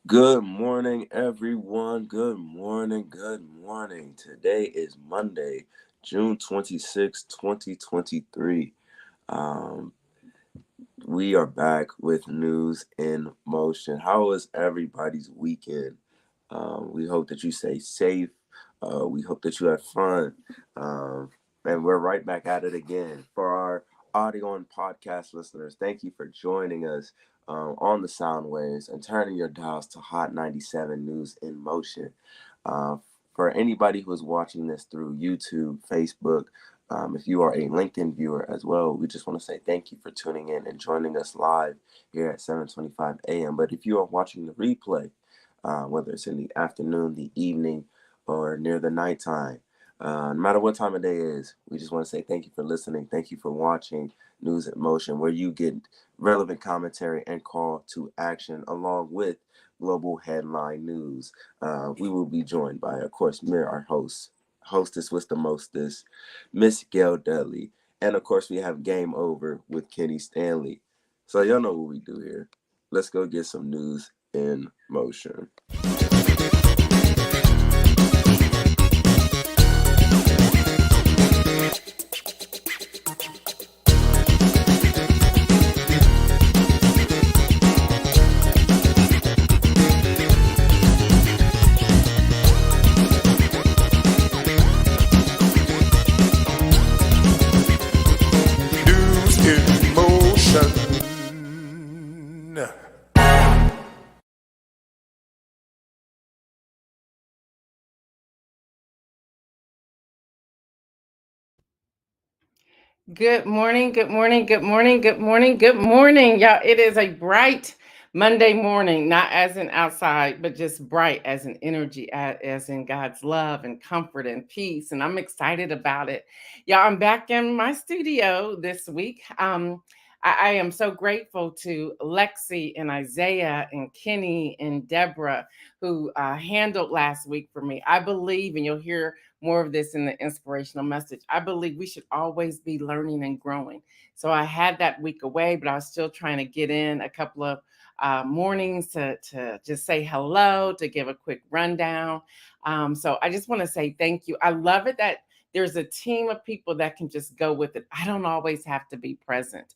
Good morning, everyone. Good morning. Good morning. Today is Monday, June 26, 2023. Um, we are back with News in Motion. How was everybody's weekend? We hope that you stay safe. We hope that you had fun. Um, and we're right back at it again. For our audio and podcast listeners, thank you for joining us on the sound waves and turning your dials to Hot 97 News in Motion. Uh, for anybody who is watching this through YouTube, Facebook, if you are a LinkedIn viewer as well, we just want to say thank you for tuning in and joining us live here at 7:25 a.m. But if you are watching the replay, whether it's in the afternoon, the evening, or near the nighttime, no matter what time of day it is, we just want to say thank you for listening. Thank you for watching News in Motion, where you get relevant commentary and call to action along with global headline news. We will be joined by, of course, our hostess with the mostest, Miss Gail Dudley. And of course, we have Game Over with Kenny Stanley. So y'all know what we do here. Let's go get some news in motion. News in motion. Good morning, good morning, good morning, good morning, good morning. Y'all, it is a bright Monday morning, not as in outside, but just bright as in energy, as in God's love and comfort and peace. And I'm excited about it. Y'all, I'm back in my studio this week. I am so grateful to Lexi and Isaiah and Kenny and Deborah who handled last week for me. I believe, and you'll hear more of this in the inspirational message. I believe we should always be learning and growing. So I had that week away, but I was still trying to get in a couple of mornings to just say hello, to give a quick rundown. So I just want to say thank you. I love it that there's a team of people that can just go with it. I don't always have to be present.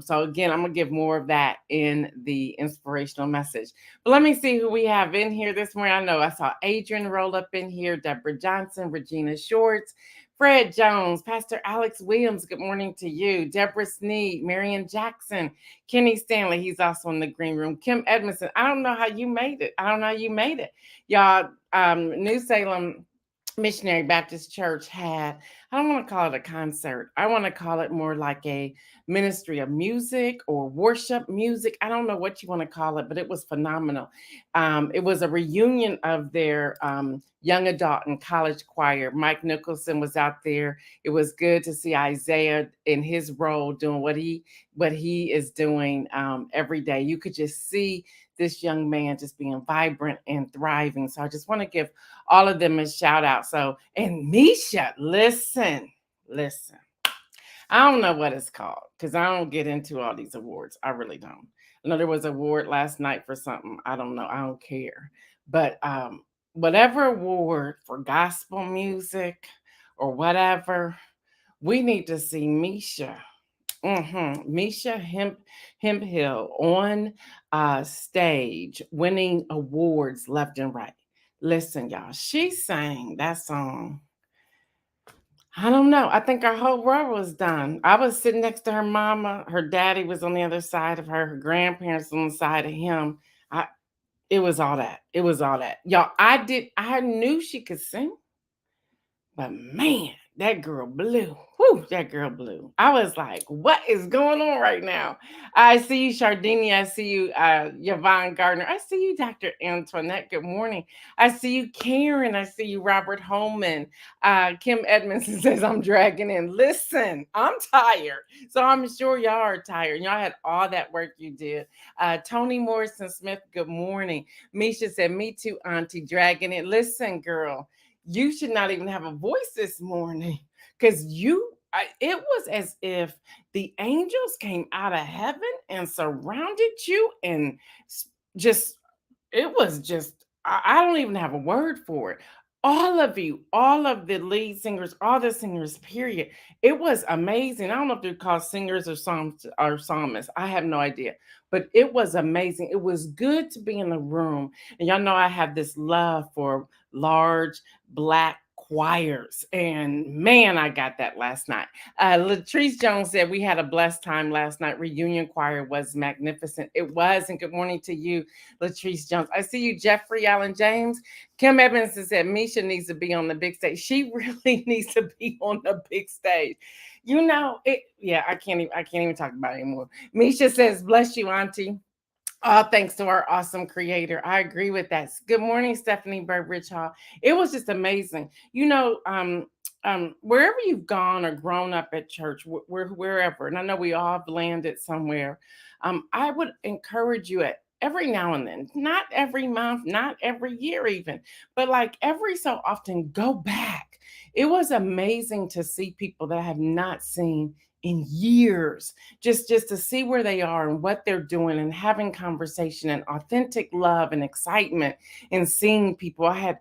So again, I'm going to give more of that in the inspirational message. But let me see who we have in here this morning. I know I saw Adrian roll up in here, Deborah Johnson, Regina Shorts, Fred Jones, Pastor Alex Williams, good morning to you, Deborah Sneed, Marion Jackson, Kenny Stanley, he's also in the green room, Kim Edmondson. I don't know how you made it. I don't know how you made it. Y'all, New Salem Missionary Baptist Church had, I don't want to call it a concert. I want to call it more like a ministry of music or worship music. I don't know what you want to call it, but it was phenomenal. It was a reunion of their young adult and college choir. Mike Nicholson was out there. It was good to see Isaiah in his role doing what he is doing every day. You could just see this young man just being vibrant and thriving. So I just want to give all of them a shout out. So, and Misha, listen. I don't know what it's called because I don't get into all these awards. I really don't. I know there was an award last night for something. I don't know. I don't care. But whatever award for gospel music or whatever, we need to see Misha. Misha Hemphill on stage winning awards left and right. Listen, y'all, she sang that song. I don't know. I think our whole world was done. I was sitting next to her mama. Her daddy was on the other side of her. Her grandparents on the side of him. I. It was all that. It was all that. Y'all, I knew she could sing. But man, that girl blew. Whew, that girl blew. I was like, what is going on right now? I see you, Shardini. I see you, Yvonne Gardner. I see you, Dr. Antoinette. Good morning. I see you, Karen. I see you, Robert Holman. Kim Edmondson says, I'm dragging in. Listen, I'm tired. So I'm sure y'all are tired. Y'all had all that work you did. Tony Morrison Smith, good morning. Misha said, me too, Auntie, dragging it. Listen, girl, you should not even have a voice this morning because it was as if the angels came out of heaven and surrounded you and just it was just, I don't even have a word for it. All of you, all of the lead singers, all the singers, period. It was amazing. I don't know if they're called singers or songs or psalmists. I have no idea. But it was amazing. It was good to be in the room. And y'all know I have this love for large black choirs. And man, I got that last night. Latrice Jones said we had a blessed time last night. Reunion choir was magnificent. It was. And good morning to you, Latrice Jones. I see you, Jeffrey Allen James. Kim Evans has said Misha needs to be on the big stage. She really needs to be on the big stage. You know it. Yeah, I can't even talk about it anymore. Misha says, "Bless you, Auntie." All thanks to our awesome creator. I agree with that. Good morning, Stephanie Burbridge Hall. It was just amazing. Wherever you've gone or grown up at church, wherever, and I know we all have landed somewhere, I would encourage you at every now and then, not every month, not every year even, but like every so often, go back. It was amazing to see people that I have not seen in years, just to see where they are and what they're doing and having conversation and authentic love and excitement and seeing people. I had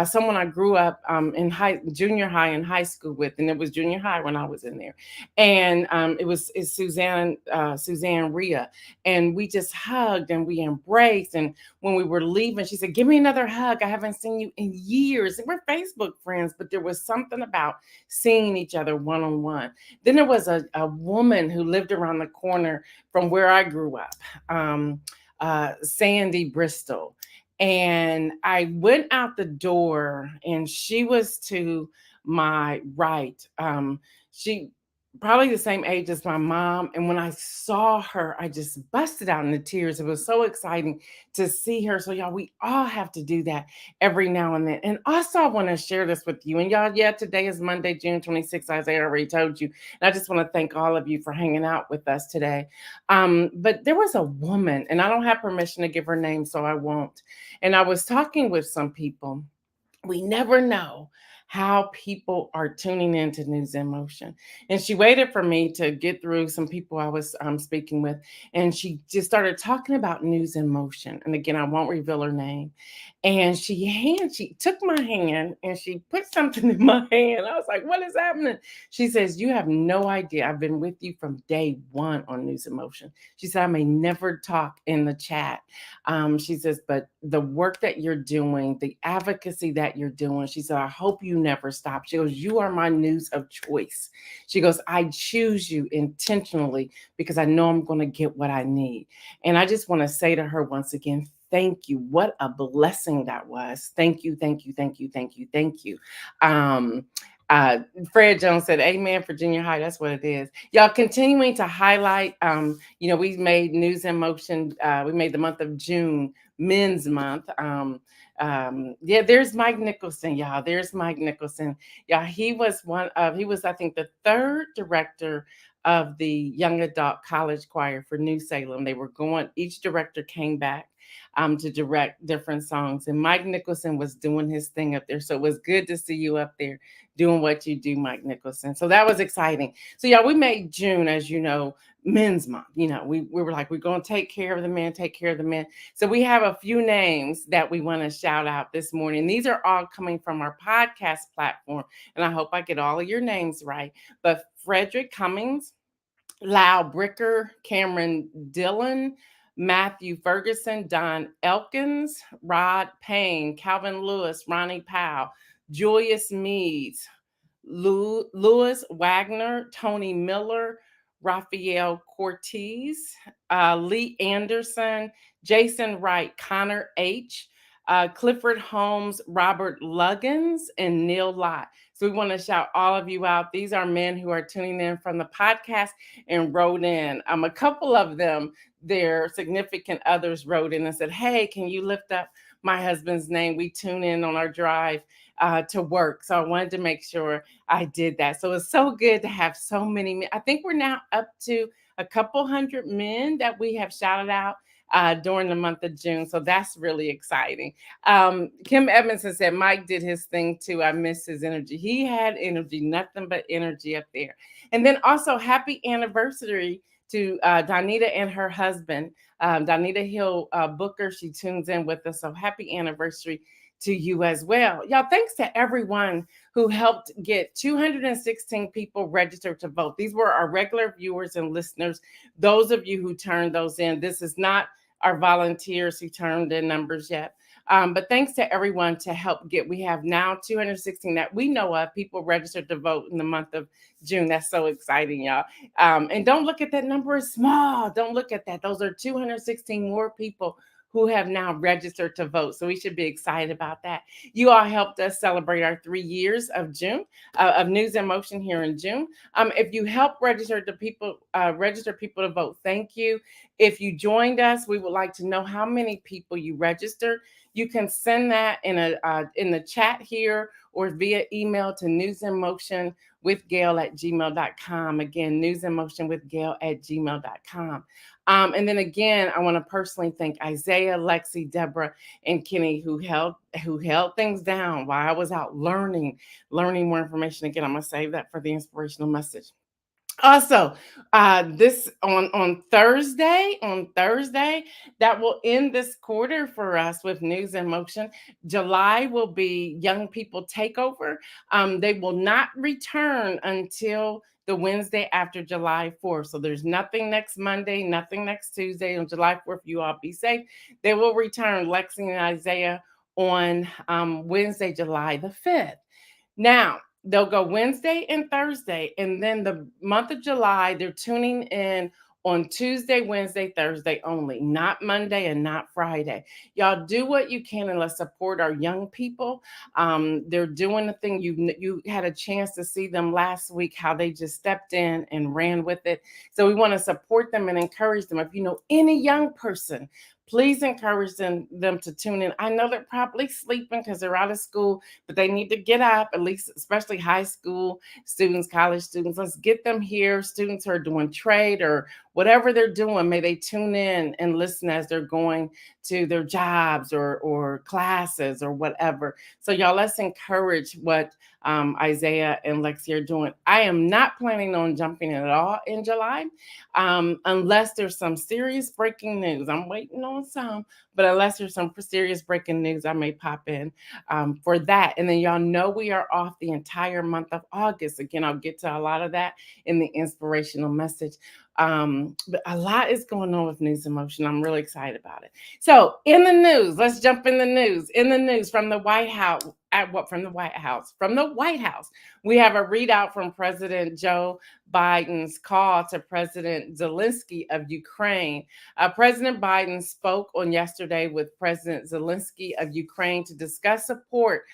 someone I grew up in junior high and high school with, and it was junior high when I was in there, and it's Suzanne Rhea, and we just hugged and we embraced. And when we were leaving, she said, "Give me another hug. I haven't seen you in years." And we're Facebook friends, but there was something about seeing each other one on one. Then there was a woman who lived around the corner from where I grew up, Sandy Bristol. And I went out the door, and she was to my right. She probably the same age as my mom. And when I saw her, I just busted out into tears. It was so exciting to see her. So, y'all, we all have to do that every now and then. And also, I want to share this with you. And y'all, yeah, today is Monday, June 26th, as I already told you. And I just want to thank all of you for hanging out with us today. But there was a woman, and I don't have permission to give her name, so I won't. And I was talking with some people. We never know how people are tuning into News in Motion. And she waited for me to get through some people I was speaking with. And she just started talking about News in Motion. And again, I won't reveal her name. And she took my hand and she put something in my hand. I was like, "What is happening?" She says, "You have no idea. I've been with you from day one on News in Motion." She said, "I may never talk in the chat." She says, "But the work that you're doing, the advocacy that you're doing," she said, "I hope you never stop." She goes, "You are my news of choice." She goes, "I choose you intentionally because I know I'm going to get what I need." And I just want to say to her once again, thank you. What a blessing that was. Thank you, thank you, thank you, thank you, thank you. Um, uh, Fred Jones said, "Amen for junior high." That's what it is. Y'all continuing to highlight. We made News in Motion. We made the month of June Men's Month. Yeah, there's Mike Nicholson, y'all. There's Mike Nicholson. Yeah, he was, I think, the third director of the young adult college choir for New Salem. Each director came back to direct different songs. And Mike Nicholson was doing his thing up there. So it was good to see you up there doing what you do, Mike Nicholson. So that was exciting. So, yeah, we made June, as you know, Men's Month. We were like, we're going to take care of the men, take care of the men. So we have a few names that we want to shout out this morning. These are all coming from our podcast platform. And I hope I get all of your names right. But Frederick Cummings, Lau Bricker, Cameron Dillon, Matthew Ferguson, Don Elkins, Rod Payne, Calvin Lewis, Ronnie Powell, Julius Meads, Louis Wagner, Tony Miller, Raphael Cortez, Lee Anderson, Jason Wright, Connor H., Clifford Holmes, Robert Luggins, and Neil Lott. So we want to shout all of you out. These are men who are tuning in from the podcast and wrote in. A couple of them, their significant others wrote in and said, "Hey, can you lift up my husband's name? We tune in on our drive to work." So I wanted to make sure I did that. So it's so good to have so many men. I think we're now up to a couple hundred men that we have shouted out during the month of June. So that's really exciting. Kim Evans has said, "Mike did his thing too. I miss his energy." He had energy, nothing but energy up there. And then also happy anniversary to Donita and her husband, Donita Hill Booker. She tunes in with us. So happy anniversary to you as well. Y'all, thanks to everyone who helped get 216 people registered to vote. These were our regular viewers and listeners. Those of you who turned those in, this is not our volunteers who turned in numbers yet. But thanks to everyone to help get, we have now 216 that we know of people registered to vote in the month of June. That's so exciting, y'all. And don't look at that number as small. Don't look at that. Those are 216 more people who have now registered to vote. So we should be excited about that. You all helped us celebrate our 3 years of June, of News in Motion here in June. If you help register people to vote, thank you. If you joined us, we would like to know how many people you registered. You can send that in the chat here or via email to newsinmotionwithgail@gmail.com. Again, newsinmotionwithgail@gmail.com. And then again, I want to personally thank Isaiah, Lexi, Deborah, and Kenny who held things down while I was out learning more information. Again, I'm gonna save that for the inspirational message. Also, this on Thursday, that will end this quarter for us with News in Motion. July will be Young People Takeover. They will not return until the Wednesday after July 4th. So there's nothing next Monday, nothing next Tuesday. On July 4th, you all be safe. They will return, Lexi and Isaiah, on Wednesday, July the 5th. Now, they'll go Wednesday and Thursday, and then the month of July, they're tuning in on Tuesday, Wednesday, Thursday only, not Monday and not Friday. Y'all do what you can and let's support our young people. They're doing the thing. You had a chance to see them last week, how they just stepped in and ran with it. So we want to support them and encourage them. If you know any young person, please encourage them to tune in. I know they're probably sleeping because they're out of school, but they need to get up, at least, especially high school students, college students. Let's get them here. Students who are doing trade or whatever they're doing, may they tune in and listen as they're going to their jobs or classes or whatever. So y'all, let's encourage what Isaiah and Lexi are doing. I am not planning on jumping in at all in July, unless there's some serious breaking news. I'm waiting on some, but unless there's some serious breaking news, I may pop in for that. And then y'all know we are off the entire month of August. Again, I'll get to a lot of that in the inspirational message. But a lot is going on with News in Motion. I'm really excited about it. So in the news, let's jump in the news. In the news from the White House, from the White House? From the White House, we have a readout from President Joe Biden's call to President Zelensky of Ukraine. President Biden spoke on yesterday with President Zelensky of Ukraine to discuss support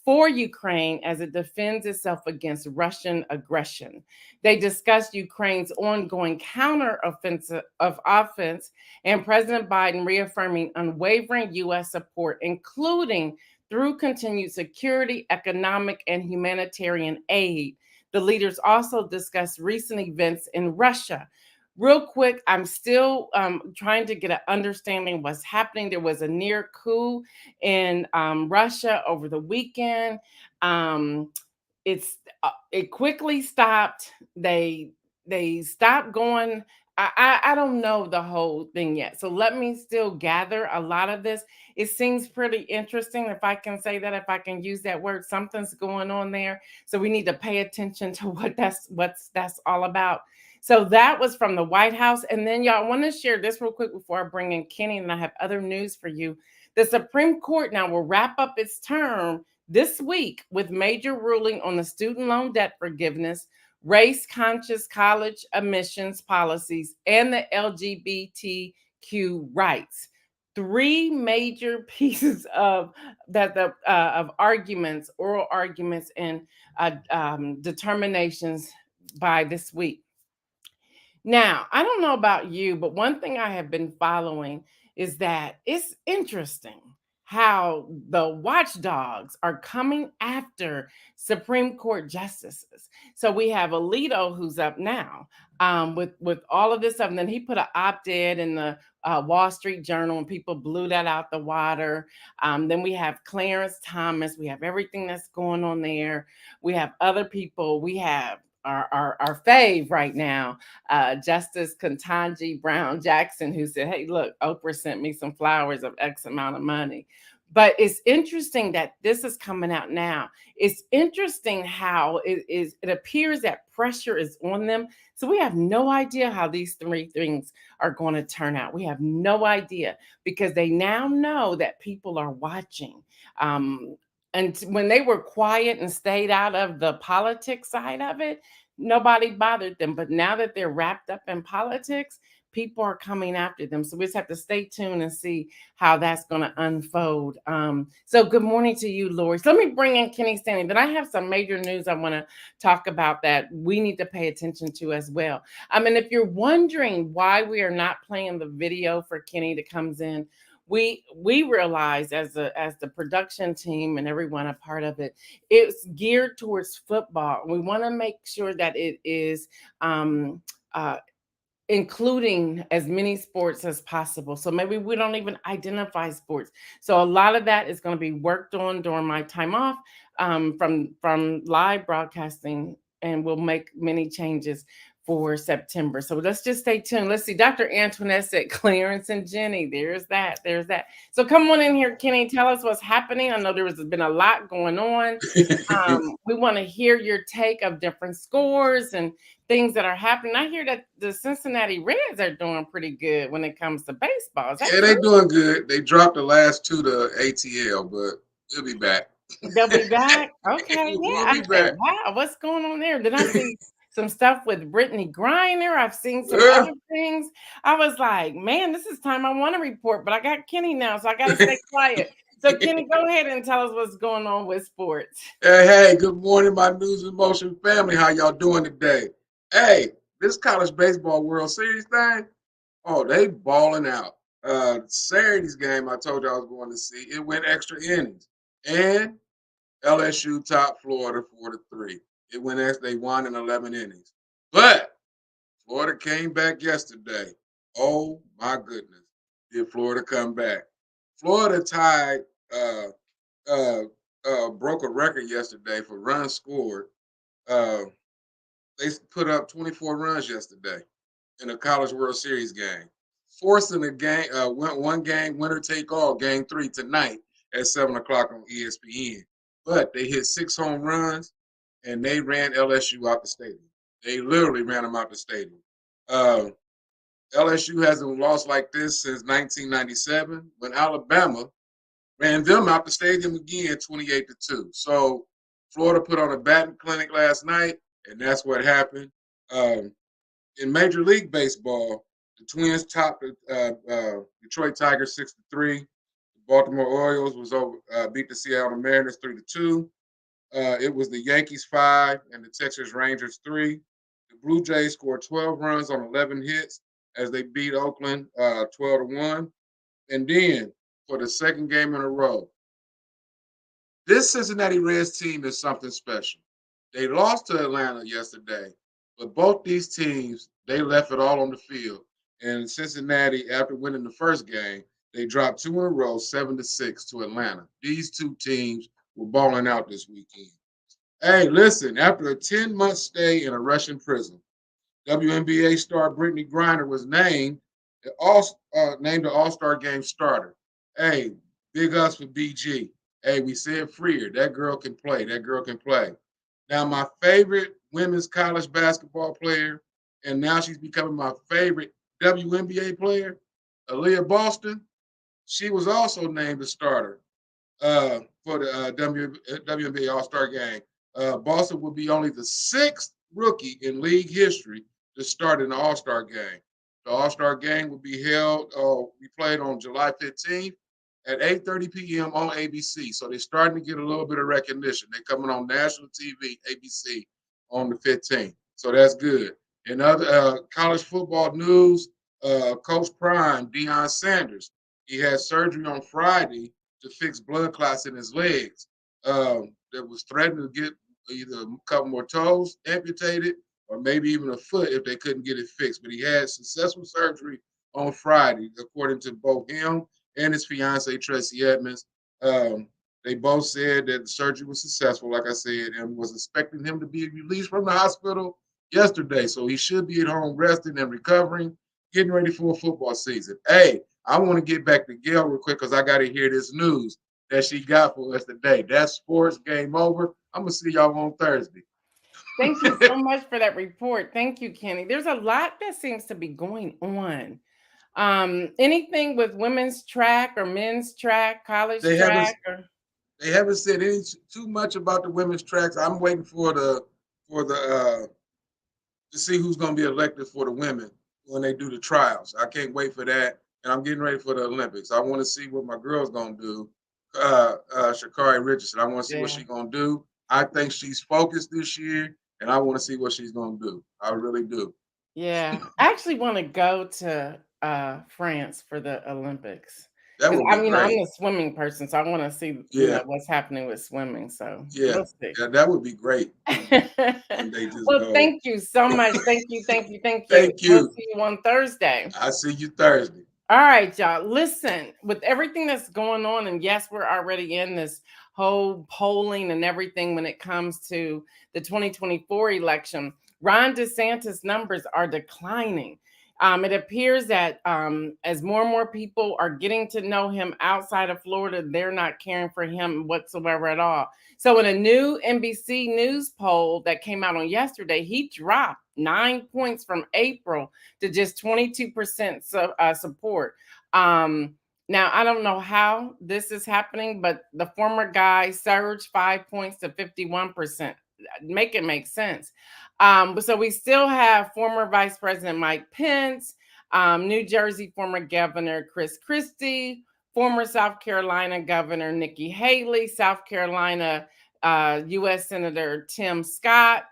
for Ukraine as it defends itself against Russian aggression. They discussed Ukraine's ongoing counteroffensive offense and President Biden reaffirming unwavering U.S. support, including through continued security, economic, and humanitarian aid. The leaders also discussed recent events in Russia. Real quick, I'm still trying to get an understanding of what's happening. There was a near coup in Russia over the weekend. It quickly stopped. They stopped going. I don't know the whole thing yet, so let me still gather a lot of this. It seems pretty interesting, if I can say that, if I can use that word. Something's going on there, so we need to pay attention to what that's all about. So that was from the White House. And then y'all, I want to share this real quick before I bring in Kenny, and I have other news for you. The Supreme Court now will wrap up its term this week with major ruling on the student loan debt forgiveness, race-conscious college admissions policies, and the LGBTQ rights. Three major pieces of arguments, oral arguments, and determinations by this week. Now, I don't know about you, but one thing I have been following is that it's interesting how the watchdogs are coming after Supreme Court justices. So we have Alito, who's up now with all of this stuff. And then he put an op-ed in the Wall Street Journal, and people blew that out the water. Then we have Clarence Thomas. We have everything that's going on there. We have other people. We have our fave right now, Justice Ketanji Brown Jackson, who said, "Hey, look, Oprah sent me some flowers of X amount of money." But it's interesting that this is coming out now. It's interesting how it appears that pressure is on them. So we have no idea how these three things are going to turn out. We have no idea because they now know that people are watching. Um, and when they were quiet and stayed out of the politics side of it, nobody bothered them. But now that they're wrapped up in politics, people are coming after them. So we just have to stay tuned and see how that's going to unfold. So good morning to you, Lori. So let me bring in Kenny Stanley. But I have some major news I want to talk about that we need to pay attention to as well. And if you're wondering why we are not playing the video for Kenny that comes in, we realize as the production team and everyone a part of it, it's geared towards football. We want to make sure that it is uh, including as many sports as possible. So maybe we don't even identify sports. So a lot of that is going to be worked on during my time off from live broadcasting, and we'll make many changes for September. So let's just stay tuned. Let's see. Dr. Antoinette said Clarence and Jenny. There's that. There's that. So come on in here, Kenny. Tell us what's happening. I know there has been a lot going on. We want to hear your take of different scores and things that are happening. I hear that the Cincinnati Reds are doing pretty good when it comes to baseball. Is that Yeah, they true? doing good. They dropped the last two to ATL, but we'll be back. They'll be back. Okay, yeah. We'll I be said, back. wow, what's going on there? Then I see some stuff with Brittany Griner. I've seen some Yeah. other things. I was like, man, this is time I want to report, but I got Kenny now, so I got to stay quiet. So, Kenny, go ahead and tell us what's going on with sports. Hey, good morning, my News in Motion family. How y'all doing today? Hey, this college baseball World Series thing, oh, they balling out. Saturday's game, I told you I was going to see, it went extra innings. And LSU topped Florida 4-3. It went extra, they won in 11 innings. But Florida came back yesterday. Oh my goodness. Did Florida come back? Florida tied uh broke a record yesterday for runs scored. Uh, they put up 24 runs yesterday in a College World Series game, forcing the game one game winner take all game 3 tonight at 7 o'clock on ESPN. But they hit 6 home runs and they ran LSU out the stadium. They literally ran them out the stadium. Uh, LSU hasn't lost like this since 1997 when Alabama ran them out the stadium again 28-2. So Florida put on a batting clinic last night, and that's what happened. In Major League Baseball, the Twins topped the Detroit Tigers 6-3. The Baltimore Orioles beat the Seattle Mariners 3-2. It was the Yankees 5 and the Texas Rangers 3. The Blue Jays scored 12 runs on 11 hits as they beat Oakland 12-1. And then for the second game in a row, this Cincinnati Reds team is something special. They lost to Atlanta yesterday, but both these teams, they left it all on the field. And Cincinnati, after winning the first game, they dropped 2 in a row, 7-6 to Atlanta. These two teams were balling out this weekend. Hey, listen, after a 10-month stay in a Russian prison, WNBA star Brittany Griner was named the All-Star Game starter. Hey, big ups for BG. Hey, we said freer. That girl can play. That girl can play. Now, my favorite women's college basketball player, and now she's becoming my favorite WNBA player, Aaliyah Boston. She was also named the starter for the WNBA All-Star Game. Boston will be only the 6th rookie in league history to start in the All-Star Game. The All-Star Game will be we played on July 15th at 8:30 p.m. on ABC. So they're starting to get a little bit of recognition. They're coming on national TV, ABC, on the 15th. So that's good. In other college football news, Coach Prime, Deion Sanders, he had surgery on Friday to fix blood clots in his legs. That was threatening to get either a couple more toes amputated or maybe even a foot if they couldn't get it fixed. But he had successful surgery on Friday, according to both him and his fiancee, Tracy Edmonds. They both said that the surgery was successful, like I said, and was expecting him to be released from the hospital yesterday, so he should be at home resting and recovering, getting ready for a football season. Hey, I want to get back to Gail real quick because I got to hear this news that she got for us today. That sports game over. I'm gonna see y'all on Thursday. Thank you so much for that report. Thank you, Kenny. There's a lot that seems to be going on. Anything with women's track or men's track, college they haven't track, or they haven't said any too much about the women's tracks. I'm waiting for the to see who's going to be elected for the women when they do the trials. I can't wait for that, and I'm getting ready for the Olympics. I want to see what my girl's going to do. Shakari Richardson. I want to see what yeah. she's going to do. I think she's focused this year, and I want to see what she's going to do. I really do. Yeah, I actually want to go to France for the Olympics That because would be I'm great. a swimming person, so I want to see Yeah, what's happening with swimming. So yeah, we'll see. yeah. That would be great when they just Well, go. thank you so much. Thank you, thank you, thank you. Thank We'll you. see you on Thursday. I see you Thursday. All right, y'all. Listen, with everything that's going on, and yes, we're already in this whole polling and everything when it comes to the 2024 election. Ron DeSantis' numbers are declining. It appears that as more and more people are getting to know him outside of Florida, they're not caring for him whatsoever at all. So, in a new NBC News poll that came out on yesterday, he dropped 9 points from April to just 22% support. Um, Now, I don't know how this is happening, but the former guy surged 5 points to 51%. Make it make sense. So we still have former Vice President Mike Pence, New Jersey former Governor Chris Christie, former South Carolina Governor Nikki Haley, South Carolina U.S. Senator Tim Scott.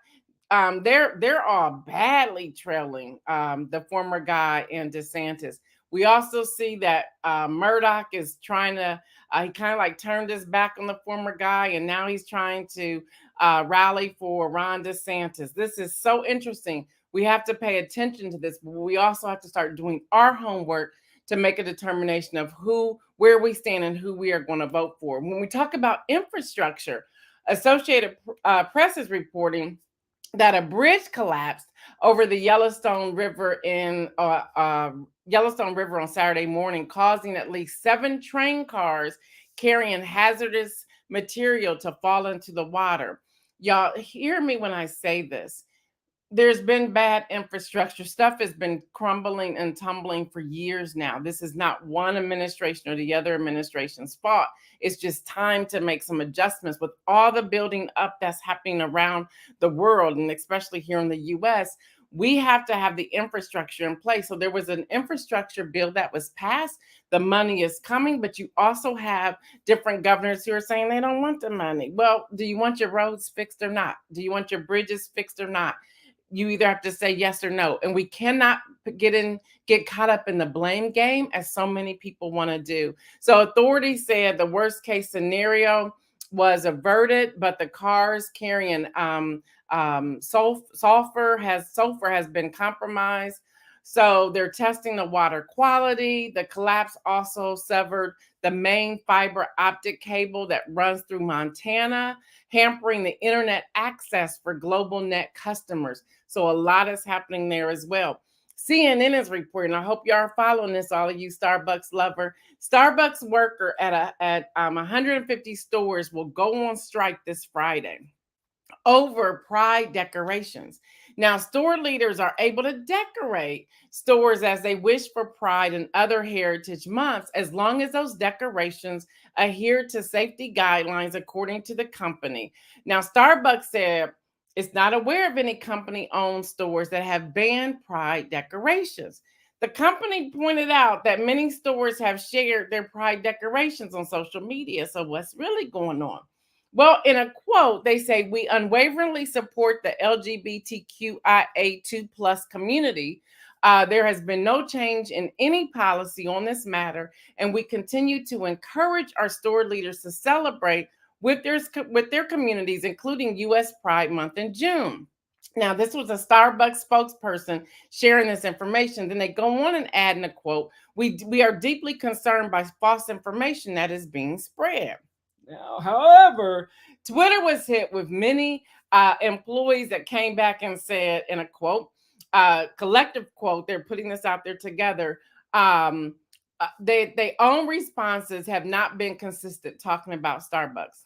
They're all badly trailing the former guy in DeSantis. We also see that Murdoch is trying to. He kind of like turned his back on the former guy, and now he's trying to rally for Ron DeSantis. This is so interesting. We have to pay attention to this, but we also have to start doing our homework to make a determination of where we stand, and who we are going to vote for. When we talk about infrastructure, Associated Press is reporting that a bridge collapsed over the Yellowstone River on Saturday morning, causing at least 7 train cars carrying hazardous material to fall into the water. Y'all hear me when I say this. There's been bad infrastructure. Stuff has been crumbling and tumbling for years now. This is not one administration or the other administration's fault. It's just time to make some adjustments with all the building up that's happening around the world, and especially here in the US. We have to have the infrastructure in place. So there was an infrastructure bill that was passed. The money is coming, but you also have different governors who are saying they don't want the money. Well, do you want your roads fixed or not? Do you want your bridges fixed or not? You either have to say yes or no. And we cannot get caught up in the blame game as so many people want to do. So authorities said the worst case scenario was averted, but the cars carrying sulfur has been compromised. So they're testing the water quality. The collapse also severed the main fiber optic cable that runs through Montana, hampering the internet access for global net customers. So a lot is happening there as well. CNN is reporting. I hope you are following this, all of you Starbucks lover. Starbucks worker at 150 stores will go on strike this Friday over pride decorations. Now, store leaders are able to decorate stores as they wish for pride and other heritage months, as long as those decorations adhere to safety guidelines according to the company. Now, Starbucks said it's not aware of any company owned stores that have banned pride decorations. The company pointed out that many stores have shared their pride decorations on social media. So, what's really going on? Well, in a quote, they say, "We unwaveringly support the LGBTQIA2 plus community. There has been no change in any policy on this matter, and we continue to encourage our store leaders to celebrate with their communities, including U.S. Pride Month in June." Now, this was a Starbucks spokesperson sharing this information. Then they go on and add in a quote, we are deeply concerned by false information that is being spread. Now, however, Twitter was hit with many employees that came back and said, in a quote, collective quote, they're putting this out there together. They own responses have not been consistent talking about Starbucks.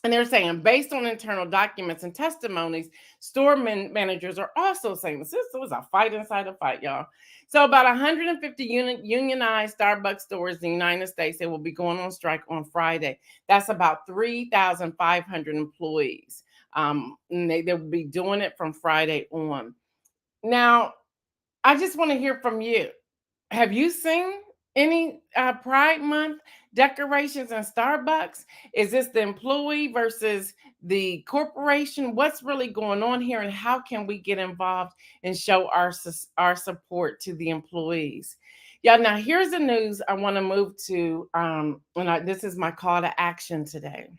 And they're saying, based on internal documents and testimonies, store managers are also saying this was a fight inside a fight, y'all. So, about 150 unionized Starbucks stores in the United States, they will be going on strike on Friday. That's about 3,500 employees. And they will be doing it from Friday on. Now, I just want to hear from you. Have you seen any Pride Month decorations in Starbucks? Is this the employee versus the corporation? What's really going on here, and how can we get involved and show our support to the employees? Yeah. Now here's the news I want to move to. This is my call to action today.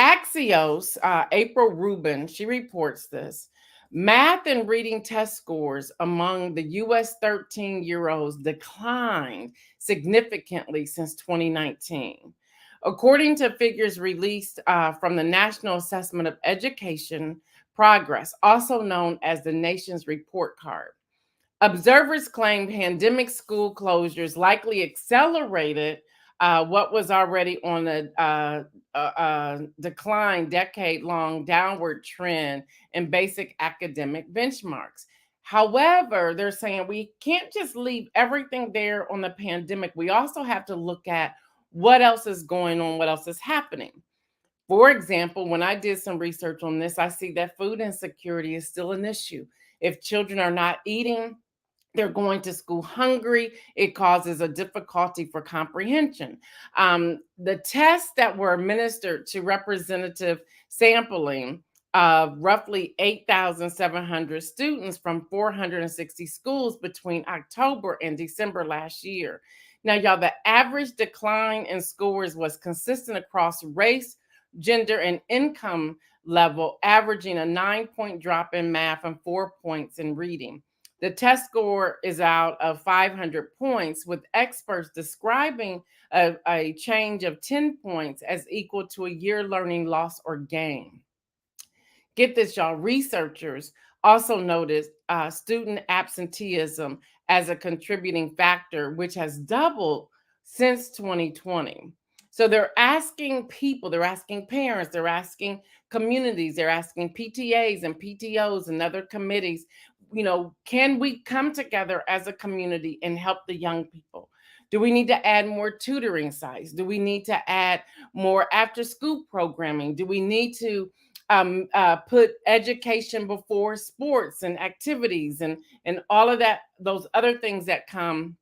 Axios, April Rubin, she reports this. Math and reading test scores among the US 13-year-olds declined significantly since 2019. According to figures released from the National Assessment of Education Progress, also known as the nation's report card. Observers claim pandemic school closures likely accelerated what was already on a decline, decade-long downward trend in basic academic benchmarks. However, they're saying we can't just leave everything there on the pandemic. We also have to look at what else is going on, what else is happening. For example, when I did some research on this, I see that food insecurity is still an issue. If children are not eating, they're going to school hungry. It causes a difficulty for comprehension. The tests that were administered to representative sampling of roughly 8,700 students from 460 schools between October and December last year. Now, y'all, the average decline in scores was consistent across race, gender, and income level, averaging a 9-point drop in math and 4 points in reading. The test score is out of 500 points, with experts describing a change of 10 points as equal to a year learning loss or gain. Get this, y'all. Researchers also noticed student absenteeism as a contributing factor, which has doubled since 2020. So they're asking people, they're asking parents, they're asking communities, they're asking PTAs and PTOs and other committees, can we come together as a community and help the young people? Do we need to add more tutoring sites? Do we need to add more after school programming? Do we need to put education before sports and activities and all of that, those other things that come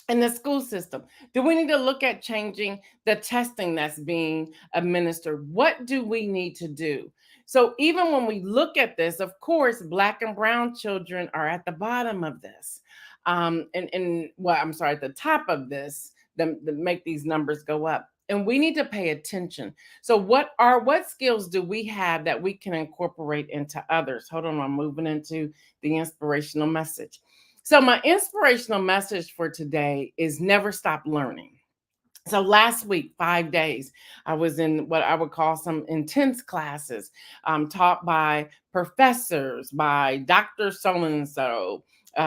in the school system? Do we need to look at changing the testing that's being administered? What do we need to do? So even when we look at this, of course, Black and brown children are at the bottom of this. At the top of this, that make these numbers go up. And we need to pay attention. So what skills do we have that we can incorporate into others? Hold on, I'm moving into the inspirational message. So my inspirational message for today is never stop learning. So last week, 5 days, I was in what I would call some intense classes taught by professors, by Dr. So-and-so,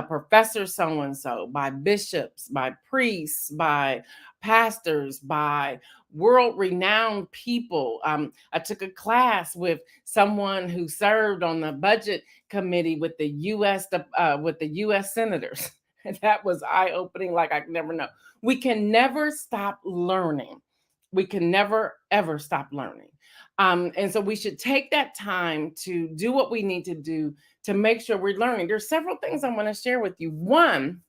Professor so-and-so, by bishops, by priests, by pastors, by world-renowned people. I took a class with someone who served on the budget committee with the U.S. senators. That was eye-opening, like I never know. We can never stop learning. We can never, ever stop learning. And so we should take that time to do what we need to do to make sure we're learning. There's several things I want to share with you. One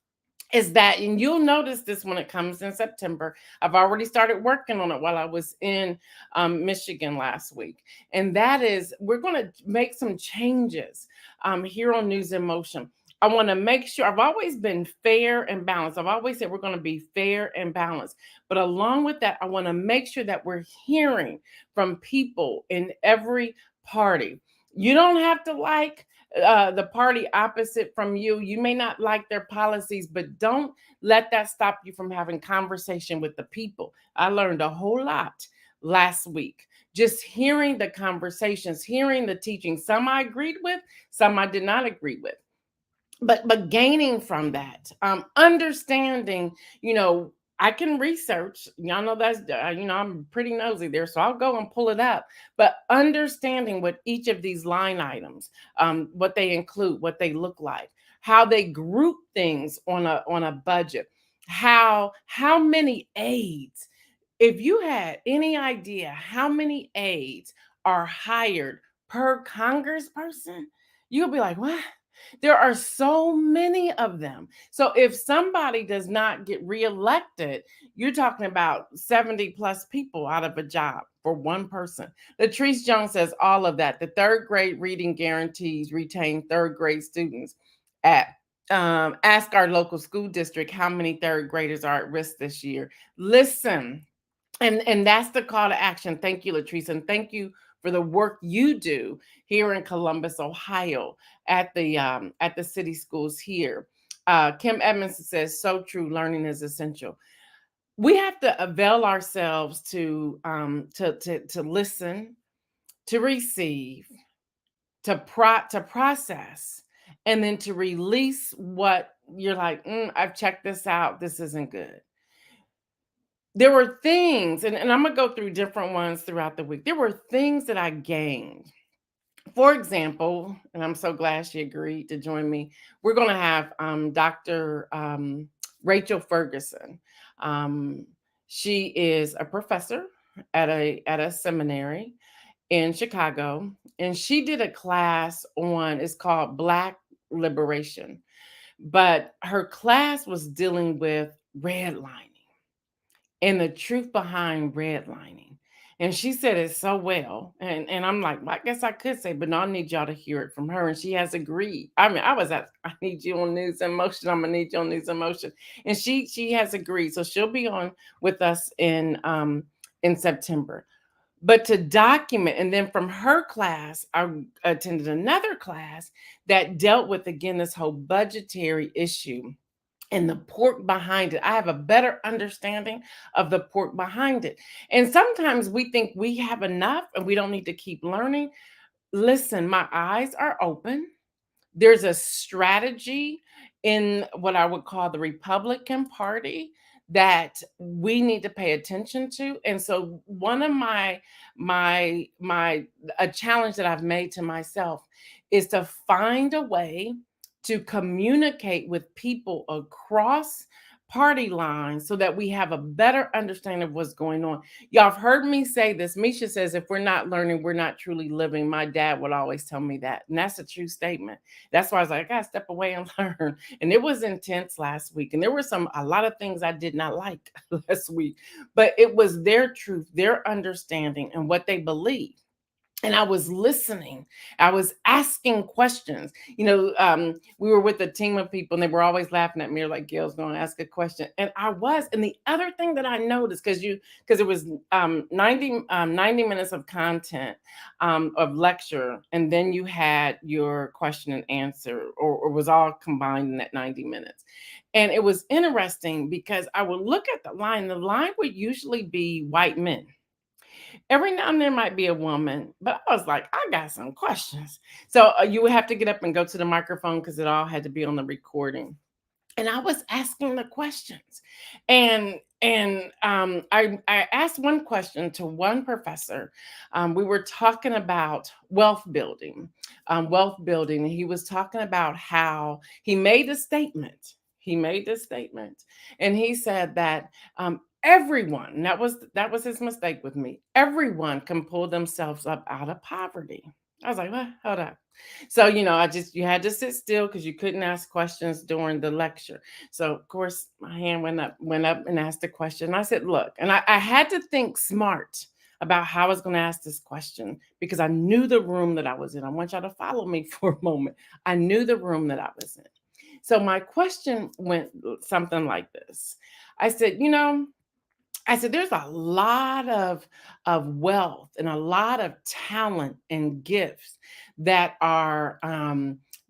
is that, and you'll notice this when it comes in September, I've already started working on it while I was in Michigan last week. And that is, we're going to make some changes here on News in Motion. I want to make sure, I've always been fair and balanced. I've always said we're going to be fair and balanced. But along with that, I want to make sure that we're hearing from people in every party. You don't have to like the party opposite from you. You may not like their policies, but don't let that stop you from having conversation with the people. I learned a whole lot last week. Just hearing the conversations, hearing the teaching. Some I agreed with, some I did not agree with. But gaining from that, understanding, I can research. Y'all know that's I'm pretty nosy there, so I'll go and pull it up. But understanding what each of these line items, what they include, what they look like, how they group things on a budget, how many aides. If you had any idea how many aides are hired per congressperson, you'll be like, what? There are so many of them. So if somebody does not get reelected, you're talking about 70 plus people out of a job for one person. Latrice Jones says all of that. The third grade reading guarantees retain third grade students. At ask our local school district how many third graders are at risk this year. Listen, and that's the call to action. Thank you, Latrice, and thank you for the work you do here in Columbus, Ohio, at the city schools here. Kim Edmonds says, "So true. Learning is essential." We have to avail ourselves to listen, to receive, to process, and then to release what you're like. I've checked this out. This isn't good. There were things, and I'm gonna go through different ones throughout the week. There were things that I gained. For example, and I'm so glad she agreed to join me. We're gonna have Dr. Rachel Ferguson. Um, she is a professor at a seminary in Chicago, and she did a class on, it's called Black Liberation, but her class was dealing with redlining and the truth behind redlining. And she said it so well. And I'm like, well, I guess I could say, but no, I need y'all to hear it from her. And she has agreed. I mean, I need you on News in Motion. I'm gonna need you on News in Motion. And she has agreed. So she'll be on with us in September. But to document, and then from her class, I attended another class that dealt with, again, this whole budgetary issue and the pork behind it. I have a better understanding of the pork behind it. And sometimes we think we have enough and we don't need to keep learning. Listen, my eyes are open. There's a strategy in what I would call the Republican Party that we need to pay attention to. And so one of my a challenge that I've made to myself is to find a way to communicate with people across party lines so that we have a better understanding of what's going on. Y'all have heard me say this. Misha says, if we're not learning, we're not truly living. My dad would always tell me that. And that's a true statement. That's why I was like, I gotta step away and learn. And it was intense last week. And there were a lot of things I did not like last week, but it was their truth, their understanding, and what they believe. And I was listening. I was asking questions. We were with a team of people, and they were always laughing at me, like, Gail's going to ask a question. And I was. And the other thing that I noticed, because it was 90 minutes of content, of lecture, and then you had your question and answer, or was all combined in that 90 minutes. And it was interesting because I would look at the line. The line would usually be white men. Every now and then might be a woman, but I was like, I got some questions. So you would have to get up and go to the microphone because it all had to be on the recording. And I was asking the questions, and I asked one question to one professor. We were talking about wealth building, and he was talking about how he made a statement. He made this statement, and he said that everyone, and that was his mistake with me. Everyone can pull themselves up out of poverty. I was like, what? Hold up. So, you had to sit still because you couldn't ask questions during the lecture. So, of course, my hand went up and asked a question. I said, look, and I had to think smart about how I was going to ask this question because I knew the room that I was in. I want y'all to follow me for a moment. I knew the room that I was in. So my question went something like this. I said, there's a lot of wealth and a lot of talent and gifts that are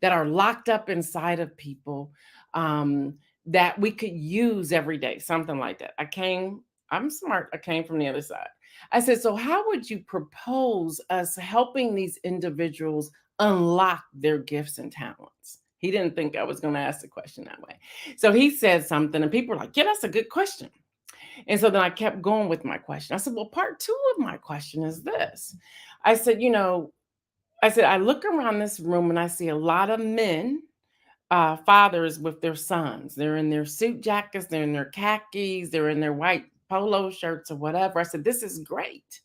locked up inside of people, that we could use every day, something like that. I came I'm smart. I came from the other side. I said, so how would you propose us helping these individuals unlock their gifts and talents? He didn't think I was going to ask the question that way. So he said something, and people were like, yeah, that's a good question. And so then I kept going with my question. I said, well, part two of my question is this. I said, I look around this room and I see a lot of men, fathers with their sons. They're in their suit jackets, they're in their khakis, they're in their white polo shirts or whatever. I said, this is great.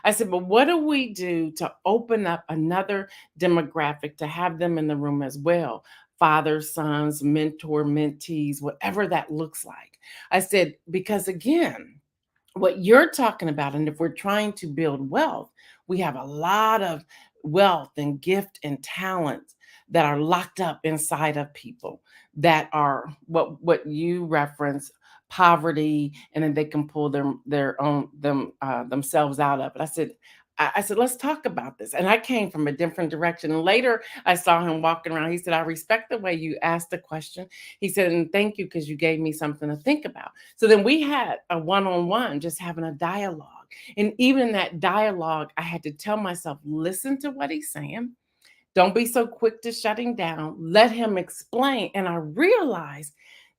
I said, but what do we do to open up another demographic to have them in the room as well? Fathers, sons, mentor, mentees, whatever that looks like. I said, because again, what you're talking about, and if we're trying to build wealth, we have a lot of wealth and gift and talents that are locked up inside of people that are what you reference, poverty, and then they can pull themselves out of it. I said, let's talk about this. And I came from a different direction. And later I saw him walking around. He said, I respect the way you asked the question. He said, and thank you because you gave me something to think about. So then we had a one-on-one, just having a dialogue. And even in that dialogue, I had to tell myself, listen to what he's saying. Don't be so quick to shutting down. Let him explain. And I realized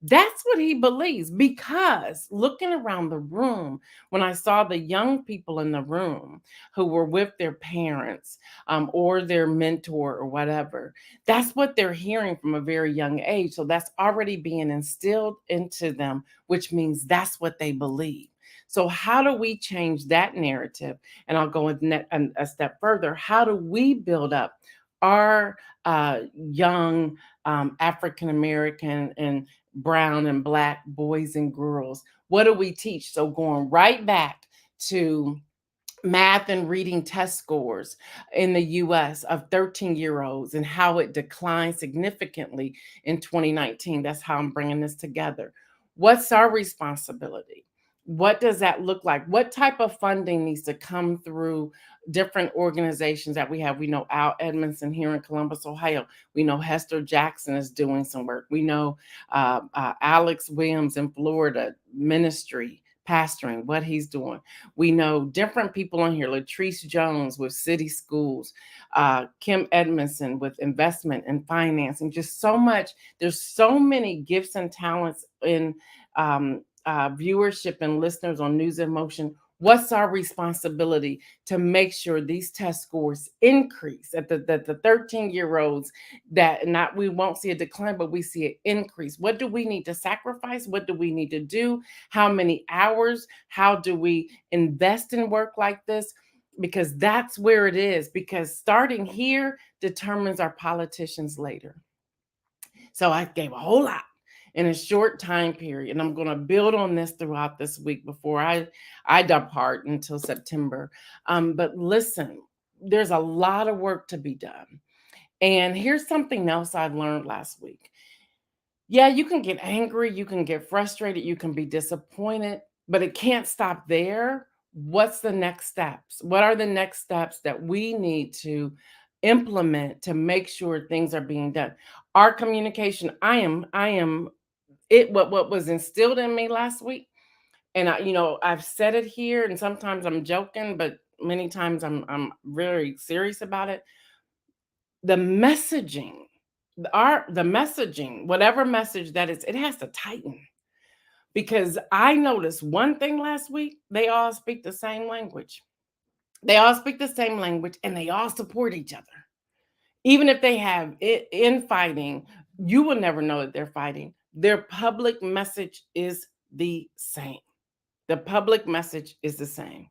that's what he believes, because looking around the room, when I saw the young people in the room who were with their parents, or their mentor or whatever, that's what they're hearing from a very young age. So that's already being instilled into them, which means that's what they believe. So how do we change that narrative? And I'll go a step further. How do we build up our young African American and brown and black boys and girls? What do we teach? So going right back to math and reading test scores in the US of 13-year-olds and how it declined significantly in 2019. That's how I'm bringing this together. What's our responsibility? What does that look like? What type of funding needs to come through different organizations that we have? We know Al Edmondson here in Columbus, Ohio. We know Hester Jackson is doing some work. We know Alex Williams in Florida, ministry, pastoring, what he's doing. We know different people on here, Latrice Jones with City Schools, Kim Edmondson with investment and financing, just so much. There's so many gifts and talents in viewership and listeners on News in Motion. What's our responsibility to make sure these test scores increase, that the 13-year-olds, that not we won't see a decline, but we see an increase? What do we need to sacrifice? What do we need to do? How many hours? How do we invest in work like this? Because that's where it is, because starting here determines our politicians later. So I gave a whole lot in a short time period, and I'm going to build on this throughout this week before I depart until September. But listen, there's a lot of work to be done. And here's something else I learned last week. Yeah, you can get angry, you can get frustrated, you can be disappointed, but it can't stop there. What's the next steps? What are the next steps that we need to implement to make sure things are being done? Our communication, I am it what was instilled in me last week. And I've said it here, and sometimes I'm joking, but many times I'm very serious about it. The messaging, the messaging, whatever message that is, it has to tighten. Because I noticed one thing last week, they all speak the same language. They all speak the same language, and they all support each other. Even if they have infighting, you will never know that they're fighting. Their public message is the same. The public message is the same.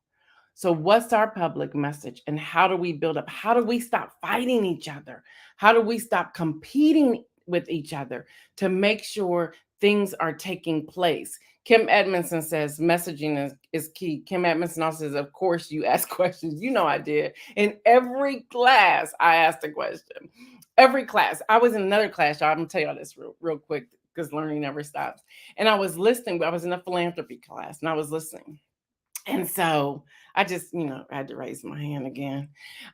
So what's our public message, and how do we build up? How do we stop fighting each other? How do we stop competing with each other to make sure things are taking place? Kim Edmondson says messaging is key. Kim Edmondson also says, of course, you ask questions. You know I did. In every class, I asked a question. Every class. I was in another class, y'all. I'm going to tell y'all this real quick, because learning never stops. And I was listening. I was in a philanthropy class, and I was listening. And so I just, I had to raise my hand again.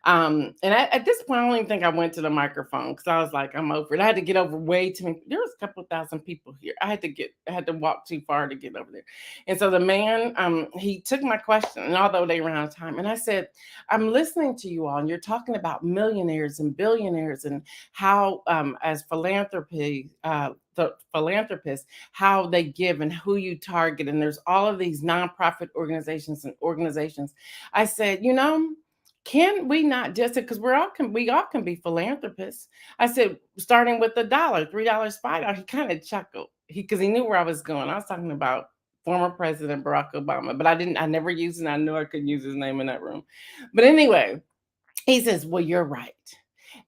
And at this point, I don't even think I went to the microphone because I was like, I'm over it. I had to get over way too many. There was a couple of thousand people here. I had to walk too far to get over there. And so the man, he took my question, and although they ran out of time, and I said, I'm listening to you all, and you're talking about millionaires and billionaires and how, as the philanthropists, how they give and who you target. And there's all of these nonprofit organizations. I said, can we not just, because we all can be philanthropists. I said, starting with $1, $3, $5. He kind of chuckled because he knew where I was going. I was talking about former President Barack Obama, but I never used it. I knew I couldn't use his name in that room. But anyway, he says, well, you're right.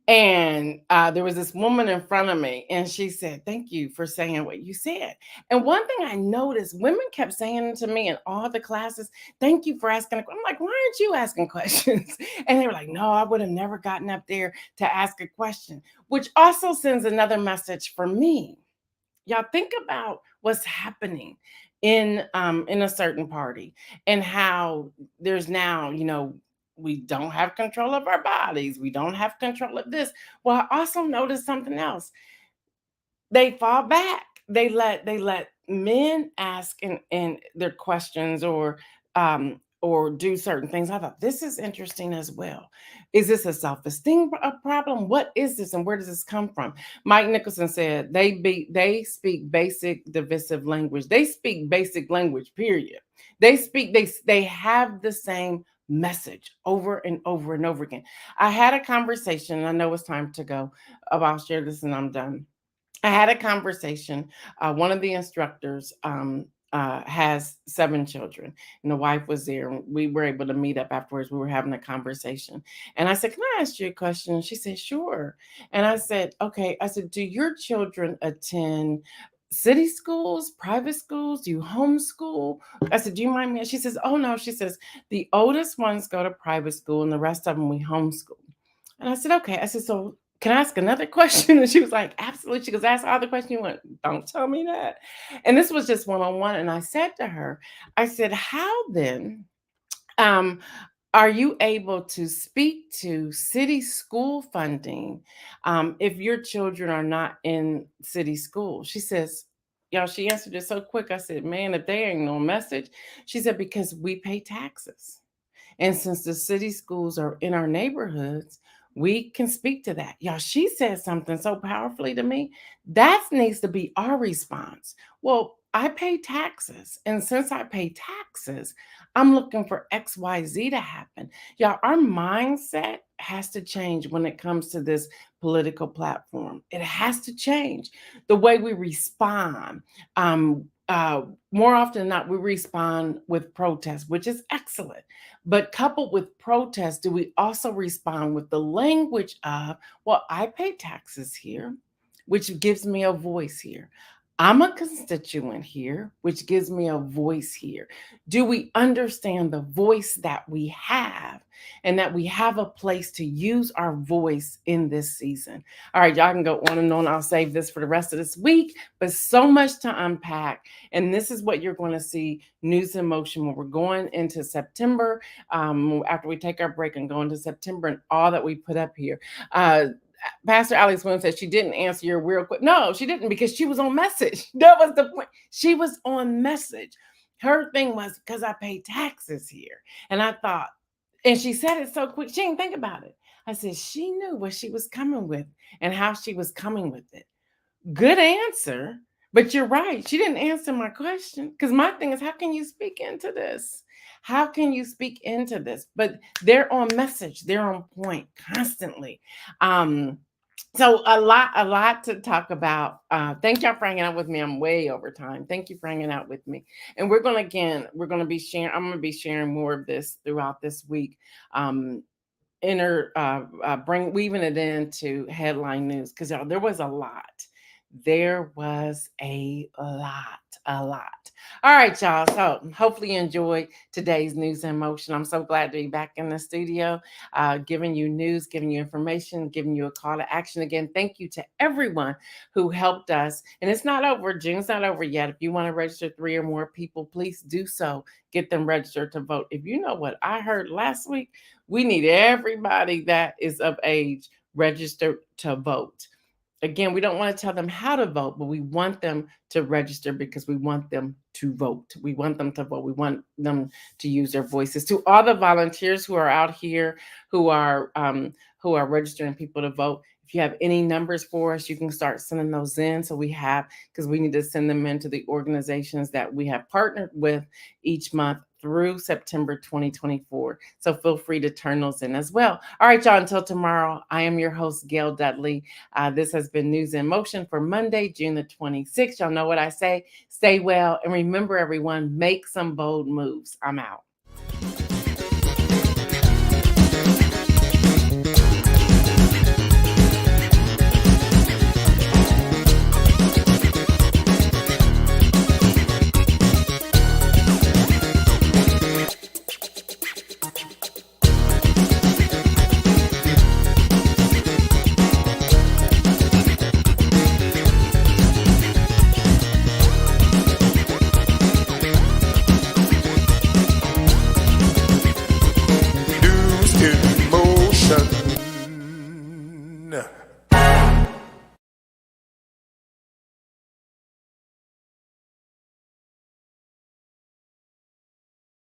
And there was this woman in front of me, and she said, thank you for saying what you said. And one thing I noticed, women kept saying to me in all the classes, thank you for asking. I'm like, why aren't you asking questions? And they were like, no, I would have never gotten up there to ask a question, which also sends another message for me. Y'all think about what's happening in a certain party, and how there's now, we don't have control of our bodies, we don't have control of this. Well, I also noticed something else. They fall back. They let men ask and their questions, or do certain things. I thought this is interesting as well. Is this a self-esteem problem? What is this, and where does this come from? Mike Nicholson said they speak basic divisive language. They speak basic language, period. They have the same message over and over and over again. I had a conversation, I know it's time to go. I'll share this and I'm done. I had a conversation. One of the instructors has 7 children, and the wife was there. And we were able to meet up afterwards. We were having a conversation, and I said, "Can I ask you a question?" And she said, "Sure." And I said, "Okay." I said, "Do your children attend city schools, private schools? Do you homeschool?" I said, "Do you mind me?" She says, "Oh no." She says, "The oldest ones go to private school, and the rest of them we homeschool." And I said, "Okay." I said, "So can I ask another question?" And she was like, "Absolutely." She goes, "Ask all the question you want." Don't tell me that. And this was just one on one. And I said to her, I said, "How then um, are you able to speak to city school funding if your children are not in city school?" She says, y'all, she answered it so quick. I said, "Man, if they ain't no message." She said, "Because we pay taxes. And since the city schools are in our neighborhoods, we can speak to that." Y'all, she said something so powerfully to me. That needs to be our response. Well, I pay taxes. And since I pay taxes, I'm looking for XYZ to happen. Y'all, our mindset has to change when it comes to this political platform. It has to change the way we respond. More often than not, we respond with protest, which is excellent. But coupled with protest, do we also respond with the language of, well, I pay taxes here, which gives me a voice here. I'm a constituent here, which gives me a voice here. Do we understand the voice that we have, and that we have a place to use our voice in this season? All right, y'all can go on and on. I'll save this for the rest of this week, but so much to unpack. And this is what you're going to see News in Motion when we're going into September, after we take our break and go into September, and all that we put up here. Pastor Alex Williams said she didn't answer your real quick. No, she didn't, because she was on message. That was the point. She was on message. Her thing was, because I pay taxes here. And I thought, and she said it so quick, she didn't think about it. I said, she knew what she was coming with and how she was coming with it. Good answer. But you're right. She didn't answer my question, because my thing is, how can you speak into this? How can you speak into this? But they're on message. They're on point constantly. So a lot to talk about. Thank y'all for hanging out with me. I'm way over time. Thank you for hanging out with me. And we're going to be sharing, I'm going to be sharing more of this throughout this week. Bring weaving it into headline news, because there was a lot. There was a lot. All right, y'all. So hopefully you enjoyed today's News in Motion. I'm so glad to be back in the studio, giving you news, giving you information, giving you a call to action. Again, thank you to everyone who helped us. And it's not over. June's not over yet. If you want to register 3 or more people, please do so. Get them registered to vote. If you know what I heard last week, we need everybody that is of age registered to vote. Again, we don't want to tell them how to vote, but we want them to register because we want them to vote. We want them to vote. We want them to use their voices. To all the volunteers who are out here who are registering people to vote, if you have any numbers for us, you can start sending those in. So we have, because we need to send them into the organizations that we have partnered with each month through September 2024. So feel free to turn those in as well. All right, y'all, until tomorrow, I am your host, Gail Dudley. This has been News in Motion for Monday, June the 26th. Y'all know what I say. Stay well. And remember, everyone, make some bold moves. I'm out.